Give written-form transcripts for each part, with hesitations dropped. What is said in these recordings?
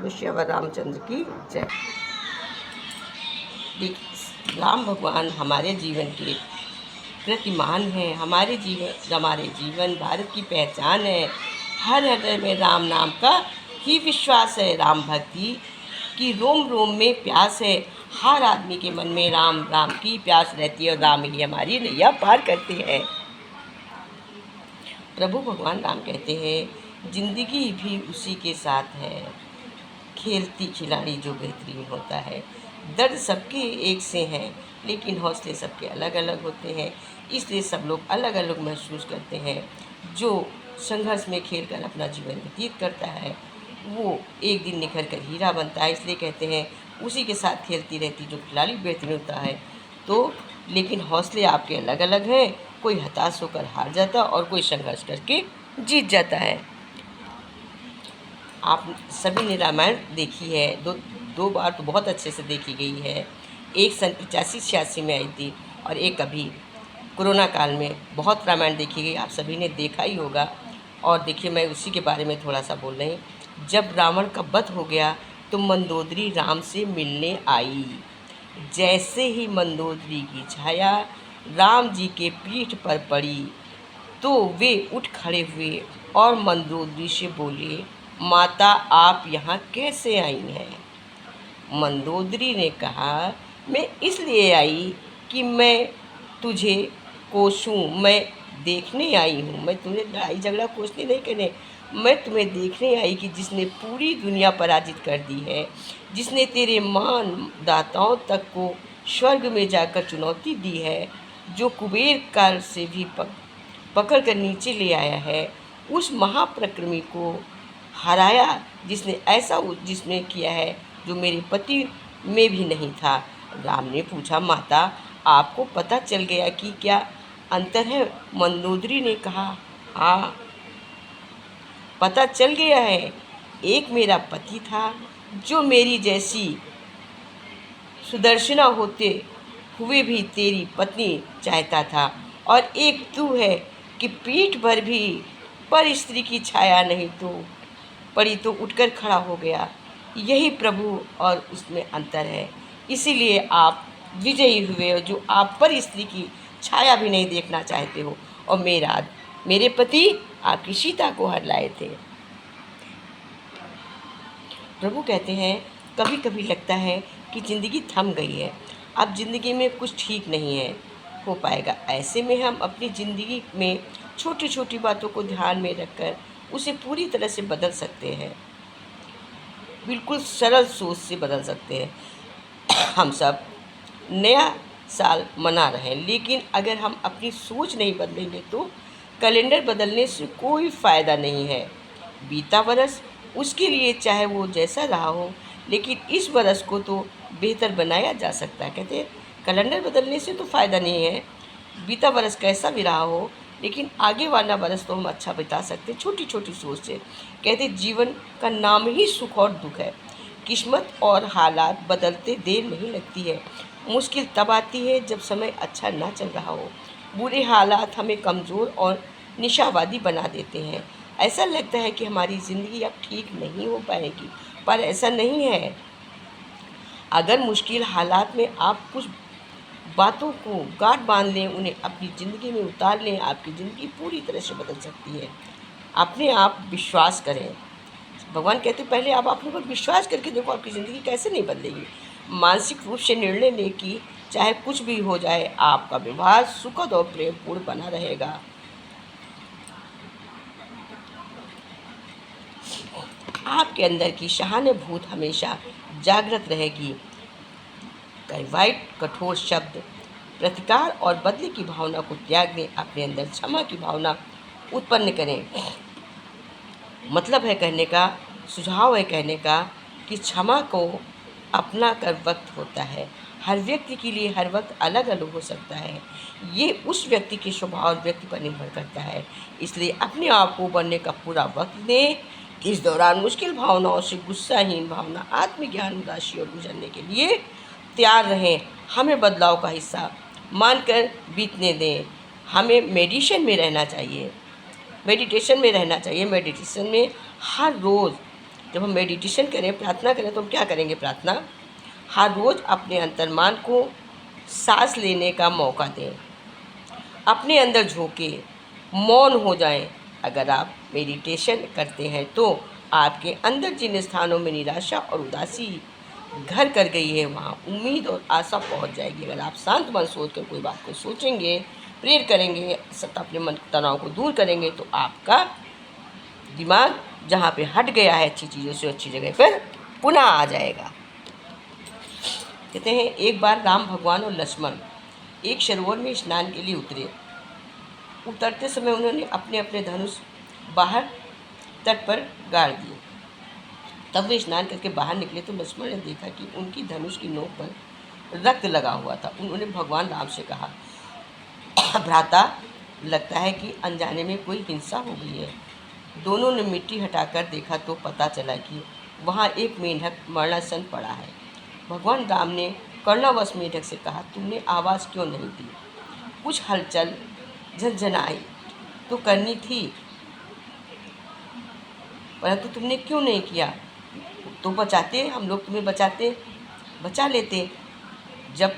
सतगुरु श्री रामचंद्र की जय। राम भगवान हमारे जीवन के प्रतिमान हैं, हमारे जीवन भारत की पहचान है। हर हृदय में राम नाम का ही विश्वास है। राम भक्ति की रोम रोम में प्यास है। हर आदमी के मन में राम राम की प्यास रहती है और राम ही हमारी नैया पार करते हैं। प्रभु भगवान राम कहते हैं, जिंदगी भी उसी के साथ है, खेलती खिलाड़ी जो बेहतरीन होता है। दर्द सबके एक से हैं, लेकिन हौसले सबके अलग अलग होते हैं, इसलिए सब लोग अलग अलग महसूस करते हैं। जो संघर्ष में खेलकर अपना जीवन व्यतीत करता है, वो एक दिन निखर कर हीरा बनता है। इसलिए कहते हैं, उसी के साथ खेलती रहती जो खिलाड़ी बेहतरीन होता है। तो लेकिन हौसले आपके अलग अलग हैं। कोई हताश होकर हार जाता और कोई संघर्ष करके जीत जाता है। आप सभी ने रामायण देखी है, दो बार तो बहुत अच्छे से देखी गई है। एक सन 85-86 में आई थी और एक अभी कोरोना काल में बहुत रामायण देखी गई। आप सभी ने देखा ही होगा। और देखिए, मैं उसी के बारे में थोड़ा सा बोल रही हूँ। जब रावण का वध हो गया तो मंदोदरी राम से मिलने आई। जैसे ही मंदोदरी की छाया राम जी के पीठ पर पड़ी तो वे उठ खड़े हुए और मंदोदरी से बोले, माता आप यहाँ कैसे आई हैं? मंदोदरी ने कहा, मैं इसलिए आई कि मैं तुझे कोसूं, मैं देखने आई हूँ। मैं तुम्हें लड़ाई झगड़ा कोसने नहीं करने, मैं तुम्हें देखने आई कि जिसने पूरी दुनिया पराजित कर दी है, जिसने तेरे मान दाताओं तक को स्वर्ग में जाकर चुनौती दी है, जो कुबेर काल से भी पकड़ कर नीचे ले आया है, उस महाप्रक्रमी को हराया जिसने किया है जो मेरे पति में भी नहीं था। राम ने पूछा, माता आपको पता चल गया कि क्या अंतर है? मंदोदरी ने कहा, हाँ पता चल गया है। एक मेरा पति था जो मेरी जैसी सुदर्शना होते हुए भी तेरी पत्नी चाहता था, और एक तू है कि पीठ भर भी पर स्त्री की छाया नहीं तो पड़ी तो उठकर खड़ा हो गया। यही प्रभु और उसमें अंतर है। इसीलिए आप विजयी हुए हो, जो आप पर स्त्री की छाया भी नहीं देखना चाहते हो। और मेरे पति आपकी सीता को हर लाए थे। प्रभु कहते हैं, कभी कभी लगता है कि ज़िंदगी थम गई है, अब ज़िंदगी में कुछ ठीक नहीं है हो पाएगा। ऐसे में हम अपनी ज़िंदगी में छोटी छोटी बातों को ध्यान में रखकर उसे पूरी तरह से बदल सकते हैं। बिल्कुल सरल सोच से बदल सकते हैं। हम सब नया साल मना रहे हैं, लेकिन अगर हम अपनी सोच नहीं बदलेंगे तो कैलेंडर बदलने से कोई फ़ायदा नहीं है। बीता बरस उसके लिए चाहे वो जैसा रहा हो, लेकिन इस बरस को तो बेहतर बनाया जा सकता है। कहते हैं, कैलेंडर बदलने से तो फ़ायदा नहीं है। बीता बरस कैसा भी रहा हो, लेकिन आगे वाला बरस तो हम अच्छा बिता सकते हैं छोटी छोटी सोच से। कहते जीवन का नाम ही सुख और दुख है। किस्मत और हालात बदलते देर नहीं लगती है। मुश्किल तब आती है जब समय अच्छा ना चल रहा हो। बुरे हालात हमें कमज़ोर और निशावादी बना देते हैं। ऐसा लगता है कि हमारी ज़िंदगी अब ठीक नहीं हो पाएगी, पर ऐसा नहीं है। अगर मुश्किल हालात में आप कुछ बातों को गांठ बांध लें, उन्हें अपनी ज़िंदगी में उतार लें, आपकी ज़िंदगी पूरी तरह से बदल सकती है। अपने आप विश्वास करें। भगवान कहते पहले आप अपने पर विश्वास करके देखो, आपकी ज़िंदगी कैसे नहीं बदलेगी। मानसिक रूप से निर्णय लें कि चाहे कुछ भी हो जाए, आपका व्यवहार सुखद और प्रेमपूर्ण बना रहेगा। आपके अंदर की सहानुभूति हमेशा जागृत रहेगी। कठोर शब्द, प्रतिकार और बदले की भावना को त्याग दें। अपने अंदर क्षमा की भावना उत्पन्न करें। मतलब है कहने का, सुझाव है कहने का कि क्षमा को अपना कर वक्त होता है। हर व्यक्ति के लिए हर वक्त अलग अलग हो सकता है। ये उस व्यक्ति के स्वभाव और व्यक्ति पर निर्भर करता है। इसलिए अपने आप को उभरने का पूरा वक्त दें। इस दौरान मुश्किल भावनाओं से गुस्साहीन भावना, आत्मज्ञान, उदासी और गुजरने के लिए तैयार रहें। हमें बदलाव का हिस्सा मानकर बीतने दें। हमें मेडिटेशन में रहना चाहिए। मेडिटेशन में हर रोज़ जब हम मेडिटेशन करें, प्रार्थना करें, तो हम क्या करेंगे? प्रार्थना हर रोज़ अपने अंतर्मन को सांस लेने का मौका दें, अपने अंदर झोंके, मौन हो जाएं। अगर आप मेडिटेशन करते हैं तो आपके अंदर जिन स्थानों में निराशा और उदासी घर कर गई है, वहाँ उम्मीद और आशा पहुँच जाएगी। अगर आप शांत मन सोच कर कोई बात को सोचेंगे, प्रेयर करेंगे, अपने मन तनाव को दूर करेंगे, तो आपका दिमाग जहाँ पे हट गया है अच्छी चीज़ों से, अच्छी जगह पर पुनः आ जाएगा। कहते हैं एक बार राम भगवान और लक्ष्मण एक सरोवर में स्नान के लिए उतरे। उतरते समय उन्होंने अपने अपने धनुष बाहर तट पर गाड़ दिए। तब वे स्नान करके बाहर निकले तो लक्ष्मण ने देखा कि उनकी धनुष की नोक पर रक्त लगा हुआ था। उन्होंने भगवान राम से कहा, भ्राता, लगता है कि अनजाने में कोई हिंसा हो गई है। दोनों ने मिट्टी हटाकर देखा तो पता चला कि वहाँ एक मेंढक मरणासन पड़ा है। भगवान राम ने करुणावश मेंढक से कहा, तुमने आवाज़ क्यों नहीं दी? कुछ हलचल झनझनाई तो करनी थी, परंतु तुमने क्यों नहीं किया? तो बचाते, हम लोग तुम्हें बचा लेते। जब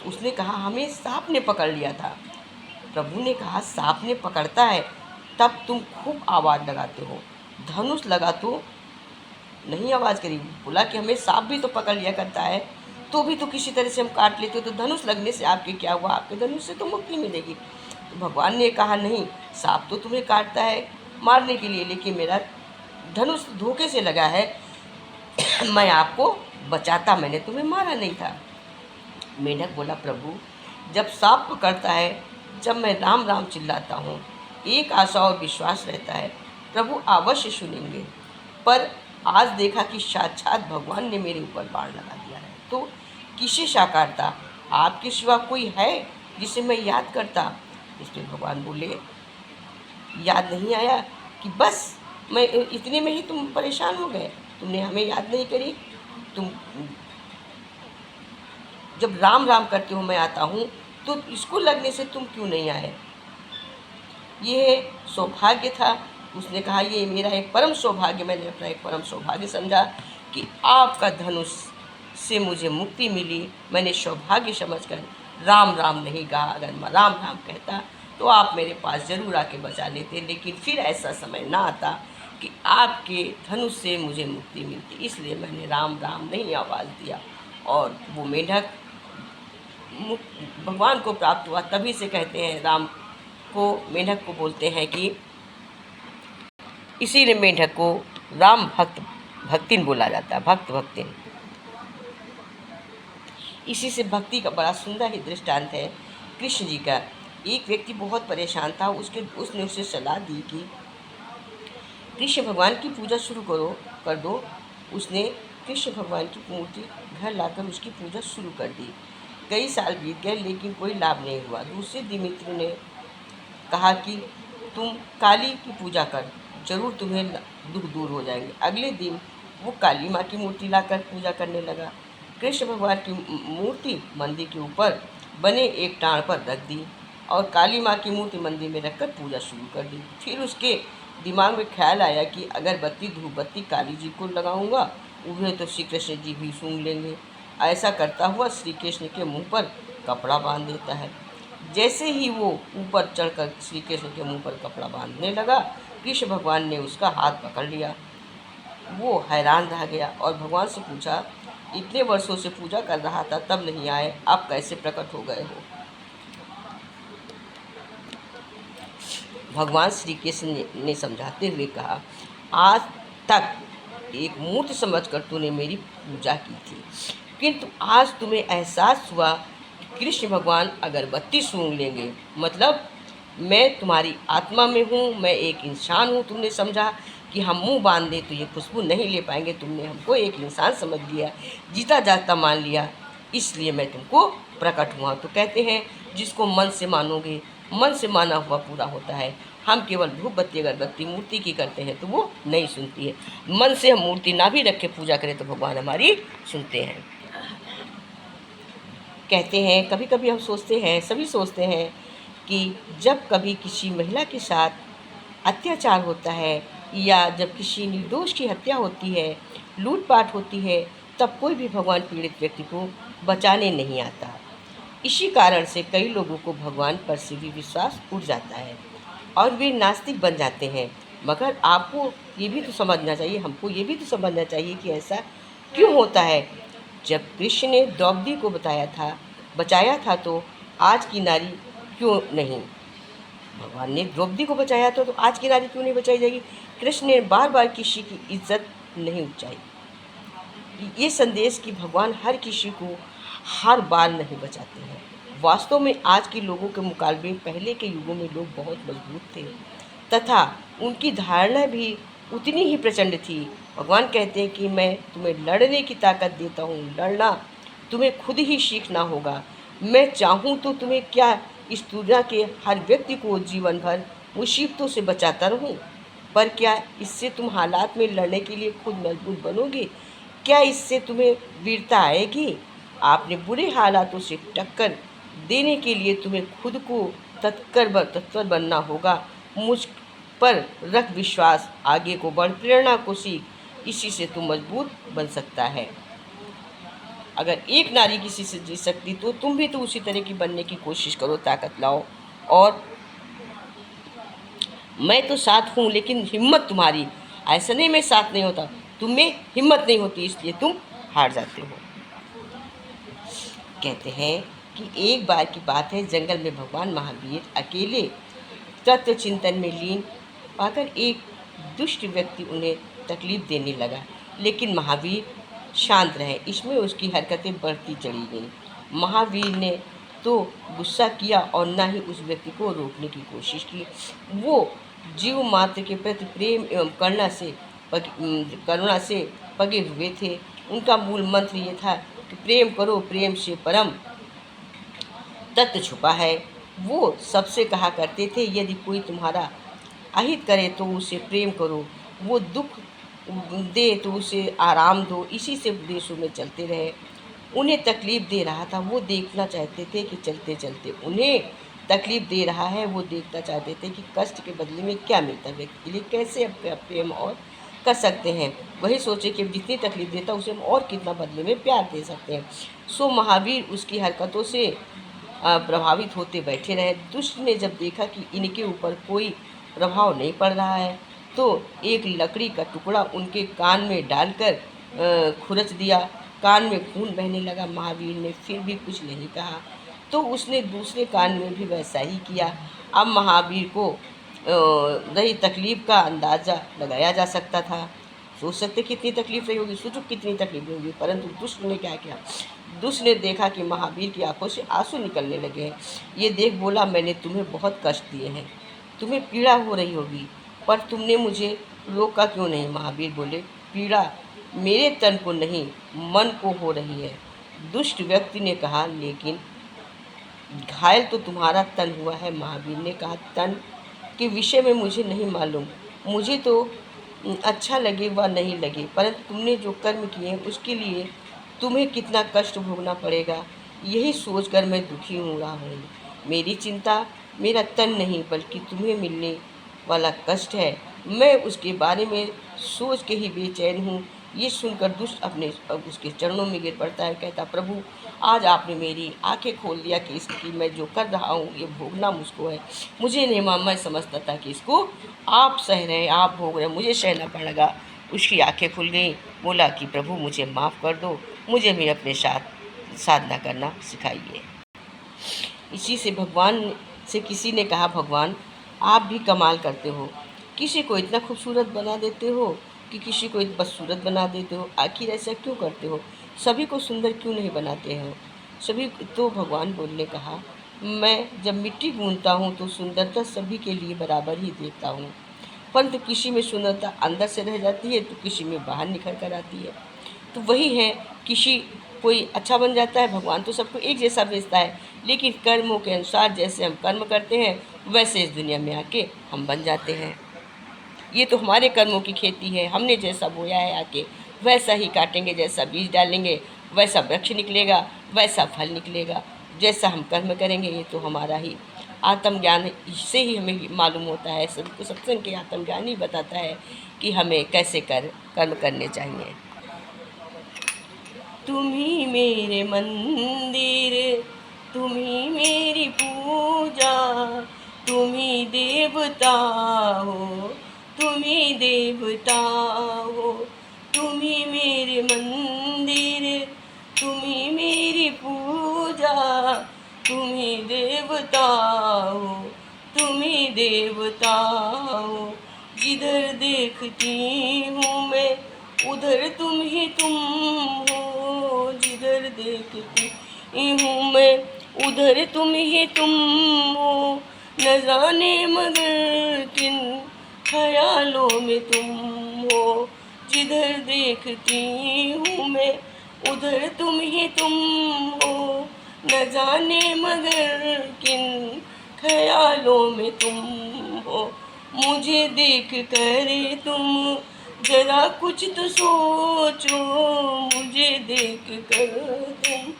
उसने कहा, हमें सांप ने पकड़ लिया था। प्रभु ने कहा, सांप ने पकड़ता है तब तुम खूब आवाज़ लगाते हो, धनुष लगा तो नहीं आवाज़ करी। बोला कि हमें सांप भी तो पकड़ लिया करता है, तो भी तो किसी तरह से हम काट लेते हो, तो धनुष लगने से आपके क्या हुआ? आपके धनुष से तो मुक्ति मिलेगी। तो भगवान ने कहा, नहीं, सांप तो तुम्हें काटता है मारने के लिए, लेकिन मेरा धनुष धोखे से लगा है, मैं आपको बचाता, मैंने तुम्हें मारा नहीं था। मेंढक बोला, प्रभु, जब सांप पकड़ता है, जब मैं राम राम चिल्लाता हूँ, एक आशा और विश्वास रहता है, प्रभु अवश्य सुनेंगे। पर आज देखा कि साक्षात भगवान ने मेरे ऊपर बाण लगा दिया है, तो किसे साकारता? आपके सिवा कोई है जिसे मैं याद करता? इसलिए भगवान बोले, याद नहीं आया कि बस मैं इतने में ही तुम परेशान हो गए? तुमने हमें याद नहीं करी? तुम जब राम राम करते हो मैं आता हूँ, तो इसको लगने से तुम क्यों नहीं आए? ये सौभाग्य था। उसने कहा, ये मेरा एक परम सौभाग्य, मैंने अपना एक परम सौभाग्य समझा कि आपका धनुष से मुझे मुक्ति मिली। मैंने सौभाग्य समझकर राम राम नहीं कहा। अगर मैं राम राम कहता तो आप मेरे पास ज़रूर आके बचा लेते, लेकिन फिर ऐसा समय ना आता कि आपके धनुष से मुझे मुक्ति मिलती। इसलिए मैंने राम राम नहीं आवाज़ दिया। और वो मेंढक भगवान को प्राप्त हुआ। तभी से कहते हैं, राम को, मेंढक को बोलते हैं कि इसीलिए मेंढक को राम भक्तिन बोला जाता है, भक्तिन। इसी से भक्ति का बड़ा सुंदर ही दृष्टांत है कृष्ण जी का। एक व्यक्ति बहुत परेशान था, उसने उसे सलाह दी कि कृष्ण भगवान की पूजा शुरू कर दो। उसने कृष्ण भगवान की मूर्ति घर लाकर उसकी पूजा शुरू कर दी। कई साल बीत गए, लेकिन कोई लाभ नहीं हुआ। दूसरे दिन मित्र ने कहा कि तुम काली की पूजा कर, जरूर तुम्हें दुख दूर हो जाएंगे। अगले दिन वो काली माँ की मूर्ति लाकर पूजा करने लगा। कृष्ण भगवान की मूर्ति मंदिर के ऊपर बने एक टाण पर रख दी और काली माँ की मूर्ति मंदिर में रखकर पूजा शुरू कर दी। फिर उसके दिमाग में ख्याल आया कि अगर धूप बत्ती काली जी को लगाऊंगा, उन्हें तो श्री कृष्ण जी भी सूंघ लेंगे। ऐसा करता हुआ श्री कृष्ण के मुँह पर कपड़ा बांध देता है। जैसे ही वो ऊपर चढ़कर श्री कृष्ण के मुँह पर कपड़ा बांधने लगा, कृष्ण भगवान ने उसका हाथ पकड़ लिया। वो हैरान रह गया और भगवान से पूछा, इतने वर्षों से पूजा कर रहा था, तब नहीं आए, आप कैसे प्रकट हो गए हो? भगवान श्री कृष्ण ने समझाते हुए कहा, आज तक एक मूर्ति समझकर तूने मेरी पूजा की थी, किंतु आज तुम्हें एहसास हुआ कि कृष्ण भगवान अगरबत्ती सूंघ लेंगे, मतलब मैं तुम्हारी आत्मा में हूँ, मैं एक इंसान हूँ। तुमने समझा कि हम मुंह बांध दें तो ये खुशबू नहीं ले पाएंगे। तुमने हमको एक इंसान समझ लिया, जीता जागता मान लिया, इसलिए मैं तुमको प्रकट हुआ। तो कहते हैं, जिसको मन से मानोगे, मन से माना हुआ पूरा होता है। हम केवल धूप बत्ती अगरबत्ती मूर्ति की करते हैं तो वो नहीं सुनती है। मन से हम मूर्ति ना भी रख के पूजा करें तो भगवान हमारी सुनते हैं। कहते हैं, कभी कभी हम सोचते हैं, सभी सोचते हैं कि जब कभी किसी महिला के साथ अत्याचार होता है या जब किसी निर्दोष की हत्या होती है, लूटपाट होती है, तब कोई भी भगवान पीड़ित व्यक्ति को बचाने नहीं आता। इसी कारण से कई लोगों को भगवान पर से भी विश्वास उठ जाता है और वे नास्तिक बन जाते हैं। मगर आपको ये भी तो समझना चाहिए, हमको ये भी तो समझना चाहिए कि ऐसा क्यों होता है। जब कृष्ण ने द्रौपदी को बचाया था तो आज की नारी क्यों नहीं, भगवान ने द्रौपदी को बचाया था तो आज की नारी क्यों नहीं बचाई जाएगी। कृष्ण ने बार बार किसी की इज्जत नहीं उचाई। ये संदेश कि भगवान हर किसी को हर बार नहीं बचाते हैं। वास्तव में आज के लोगों के मुकाबले पहले के युगों में लोग बहुत मजबूत थे तथा उनकी धारणा भी उतनी ही प्रचंड थी। भगवान कहते हैं कि मैं तुम्हें लड़ने की ताकत देता हूँ, लड़ना तुम्हें खुद ही सीखना होगा। मैं चाहूँ तो तुम्हें क्या इस दुनिया के हर व्यक्ति को जीवन भर मुसीबतों से बचाता रहूँ, पर क्या इससे तुम हालात में लड़ने के लिए खुद मजबूत बनोगे? क्या इससे तुम्हें वीरता आएगी? आपने बुरे हालातों से टक्कर देने के लिए तुम्हें खुद को तत्पर बनना होगा। मुझ पर रख विश्वास, आगे को बढ़, प्रेरणा को सीख, इसी से तुम मजबूत बन सकता है। अगर एक नारी किसी से जीत सकती तो तुम भी तो उसी तरह की बनने की कोशिश करो, ताकत लाओ। और मैं तो साथ हूँ, लेकिन हिम्मत तुम्हारी, ऐसा नहीं मैं साथ नहीं होता, तुम्हें हिम्मत नहीं होती इसलिए तुम हार जाते हो। कहते हैं कि एक बार की बात है, जंगल में भगवान महावीर अकेले तत्व चिंतन में लीन पाकर एक दुष्ट व्यक्ति उन्हें तकलीफ देने लगा, लेकिन महावीर शांत रहे। इसमें उसकी हरकतें बढ़ती चली गईं। महावीर ने तो गुस्सा किया और न ही उस व्यक्ति को रोकने की कोशिश की। वो जीव मात्र के प्रति प्रेम एवं करुणा से पगे हुए थे। उनका मूल मंत्र ये था कि प्रेम करो, प्रेम से परम तत्व छुपा है। वो सबसे कहा करते थे, यदि कोई तुम्हारा अहित करे तो उसे प्रेम करो, वो दुख दे तो उसे आराम दो। इसी से उपदेशों में चलते रहे। उन्हें तकलीफ़ दे रहा था, वो देखना चाहते थे कि चलते चलते उन्हें तकलीफ़ दे रहा है, वो देखना चाहते थे कि कष्ट के बदले में क्या मिलता है व्यक्ति के लिए, कैसे अपने प्रेम और कर सकते हैं। वही सोचे कि जितनी तकलीफ़ देता उसे हम और कितना बदले में प्यार दे सकते हैं। सो महावीर उसकी हरकतों से प्रभावित होते बैठे रहे। दुष्ट ने जब देखा कि इनके ऊपर कोई प्रभाव नहीं पड़ रहा है तो एक लकड़ी का टुकड़ा उनके कान में डालकर खुरच दिया। कान में खून बहने लगा। महावीर ने फिर भी कुछ नहीं कहा तो उसने दूसरे कान में भी वैसा ही किया। अब महावीर को रही तकलीफ़ का अंदाज़ा लगाया जा सकता था। सोच सकते कितनी तकलीफ रही होगी, सोचो कितनी तकलीफ होगी। परंतु दुष्ट ने क्या किया, दुष्ट ने देखा कि महावीर की आंखों से आंसू निकलने लगे हैं। ये देख बोला, मैंने तुम्हें बहुत कष्ट दिए हैं, तुम्हें पीड़ा हो रही होगी, पर तुमने मुझे रोका क्यों नहीं। महावीर बोले, पीड़ा मेरे तन को नहीं मन को हो रही है। दुष्ट व्यक्ति ने कहा, लेकिन घायल तो तुम्हारा तन हुआ है। महावीर ने कहा, तन के विषय में मुझे नहीं मालूम, मुझे तो अच्छा लगे व नहीं लगे, परंतु तुमने जो कर्म किए हैं उसके लिए तुम्हें कितना कष्ट भोगना पड़ेगा, यही सोचकर मैं दुखी हो रहा हूँ। मेरी चिंता मेरा तन नहीं बल्कि तुम्हें मिलने वाला कष्ट है। मैं उसके बारे में सोच के ही बेचैन हूँ। ये सुनकर दुष्ट अपने उसके चरणों में गिर पड़ता है, कहता, प्रभु आज आपने मेरी आंखें खोल दिया कि इसकी मैं जो कर रहा हूँ ये भोगना मुझको है। मुझे नहीं मैं समझता था कि इसको आप सह रहे हैं, आप भोग रहे हैं, मुझे सहना पड़ेगा। उसकी आंखें खुल गई। बोला कि प्रभु मुझे माफ़ कर दो, मुझे भी अपने साथ साधना करना सिखाइए। इसी से भगवान से किसी ने कहा, भगवान आप भी कमाल करते हो, किसी को इतना खूबसूरत बना देते हो कि किसी को बदसूरत बना देते हो। आखिर ऐसा क्यों करते हो, सभी को सुंदर क्यों नहीं बनाते हो सभी। तो भगवान बोलने कहा, मैं जब मिट्टी गूंथता हूँ तो सुंदरता सभी के लिए बराबर ही देखता हूँ, परंतु किसी में सुंदरता अंदर से रह जाती है तो किसी में बाहर निखर कर आती है। तो वही है, किसी कोई अच्छा बन जाता है। भगवान तो सबको एक जैसा भेजता है, लेकिन कर्मों के अनुसार जैसे हम कर्म करते हैं वैसे इस दुनिया में आके हम बन जाते हैं। ये तो हमारे कर्मों की खेती है, हमने जैसा बोया है आके वैसा ही काटेंगे, जैसा बीज डालेंगे वैसा वृक्ष निकलेगा, वैसा फल निकलेगा। जैसा हम कर्म करेंगे ये तो हमारा ही आत्मज्ञान से ही हमें मालूम होता है, सबको सत्संग के आत्मज्ञान ही बताता है कि हमें कैसे कर्म करने चाहिए। तुम ही मेरे मंदिर, तुम ही मेरी पूजा, तुम ही देवता हो, तुम ही देवता हो। तुम ही मेरे मंदिर, तुम ही मेरी पूजा, तुम ही देवता हो, तुम ही देवता हो। जिधर देखती हूँ मैं उधर तुम ही तुम हो, जिधर देखती हूँ मैं उधर तुम ही तुम हो। न जाने मगर किन ख्यालों में तुम हो, जिधर देखती हूँ मैं उधर तुम ही तुम हो। न जाने मगर किन ख्यालों में तुम हो। मुझे देख कर तुम जरा कुछ तो सोचो, मुझे देख कर तुम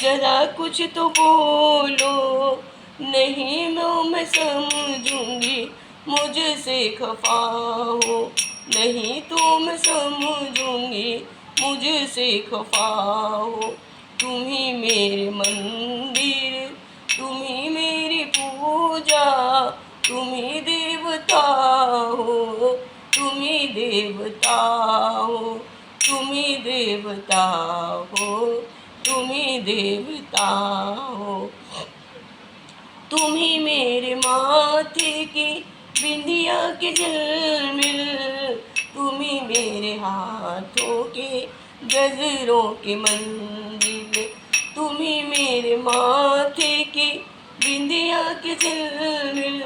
जरा कुछ तो बोलो। नहीं मैं समझूंगी मुझसे खफा हो, नहीं तो मैं समझूंगी मुझसे खफा हो। तुम ही मेरे मंदिर, तुम ही मेरी पूजा, तुम ही देवता हो, तुम ही देवता हो, तुम ही देवता हो, तुम ही देवता हो। तुम ही मेरे माथे की बिंदिया के झिलमिल, तुम ही मेरे हाथों के गजरों के मंजिल। तुम ही मेरे माथे की बिंदिया के झिलमिल,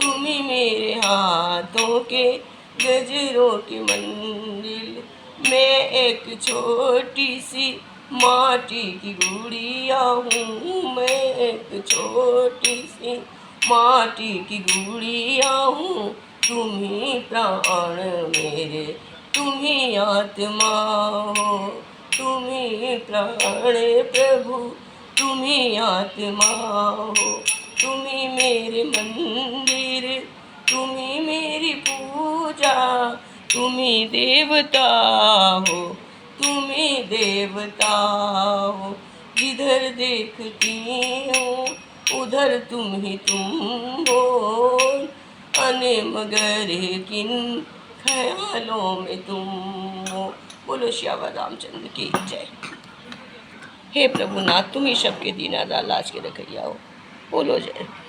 तुम ही मेरे हाथों के गजरों की मंजिल। मैं एक छोटी सी माटी की गुड़िया हूँ, मैं एक छोटी सी माटी की गुड़िया हूँ। तुम ही प्राण मेरे, तुम ही आत्मा हो, तुम ही प्राण प्रभु, तुम ही आत्मा हो। तुम ही मेरे मंदिर, तुम ही मेरी पूजा, तुम ही देवता हो, तुम ही देवता हो। जिधर देखती हूँ उधर तुम ही तुम हो। अने मगर किन ख्यालों में तुम हो। बोलो श्यामा रामचंद्र की जय। हे प्रभुनाथ, तुम ही सबके दीना लाज के रखैया हो। बोलो जय।